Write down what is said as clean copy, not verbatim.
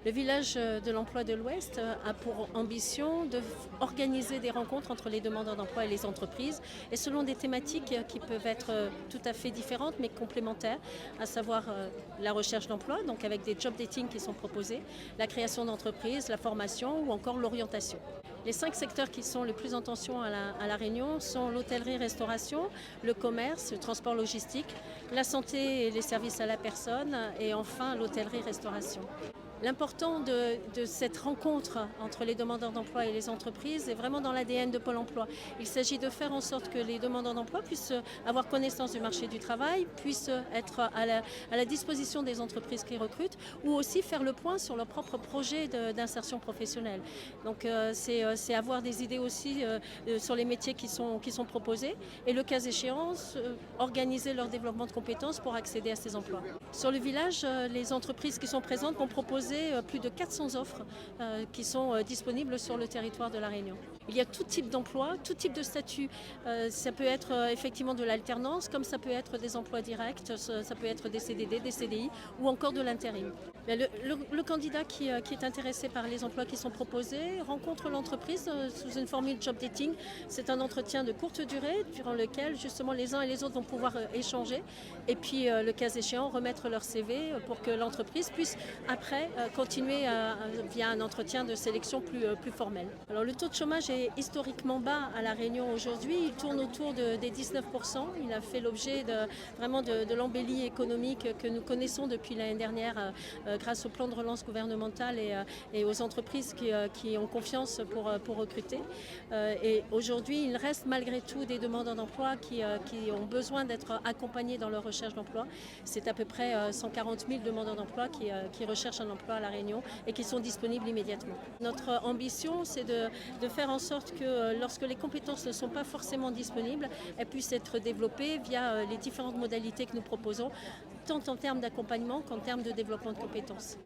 Le village de l'emploi de l'Ouest a pour ambition d'organiser des rencontres entre les demandeurs d'emploi et les entreprises, et selon des thématiques qui peuvent être tout à fait différentes mais complémentaires, à savoir la recherche d'emploi, donc avec des job dating qui sont proposés, la création d'entreprises, la formation ou encore l'orientation. Les 5 secteurs qui sont le plus en tension à la Réunion sont l'hôtellerie-restauration, le commerce, le transport logistique, la santé et les services à la personne et enfin l'hôtellerie-restauration. L'important de cette rencontre entre les demandeurs d'emploi et les entreprises est vraiment dans l'ADN de Pôle emploi. Il s'agit de faire en sorte que les demandeurs d'emploi puissent avoir connaissance du marché du travail, puissent être à la disposition des entreprises qui recrutent, ou aussi faire le point sur leur propre projet d'insertion professionnelle. Donc c'est avoir des idées aussi sur les métiers qui sont proposés et le cas échéant, organiser leur développement de compétences pour accéder à ces emplois. Sur le village, les entreprises qui sont présentes vont proposer plus de 400 offres qui sont disponibles sur le territoire de la Réunion. Il y a tout type d'emploi, tout type de statut. Ça peut être effectivement de l'alternance, comme ça peut être des emplois directs, ça peut être des CDD, des CDI ou encore de l'intérim. Le candidat qui est intéressé par les emplois qui sont proposés rencontre l'entreprise sous une formule job dating. C'est un entretien de courte durée durant lequel justement les uns et les autres vont pouvoir échanger et puis le cas échéant remettre leur CV pour que l'entreprise puisse après continuer via un entretien de sélection plus formel. Alors le taux de chômage est historiquement bas à La Réunion aujourd'hui, il tourne autour des 19%. Il a fait l'objet vraiment de l'embellie économique que nous connaissons depuis l'année dernière grâce au plan de relance gouvernemental et aux entreprises qui ont confiance pour recruter. Et aujourd'hui, il reste malgré tout des demandeurs d'emploi qui ont besoin d'être accompagnés dans leur recherche d'emploi. C'est à peu près 140 000 demandeurs d'emploi qui recherchent un emploi à La Réunion et qui sont disponibles immédiatement. Notre ambition, c'est de faire en sorte que lorsque les compétences ne sont pas forcément disponibles, elles puissent être développées via les différentes modalités que nous proposons, tant en termes d'accompagnement qu'en termes de développement de compétences.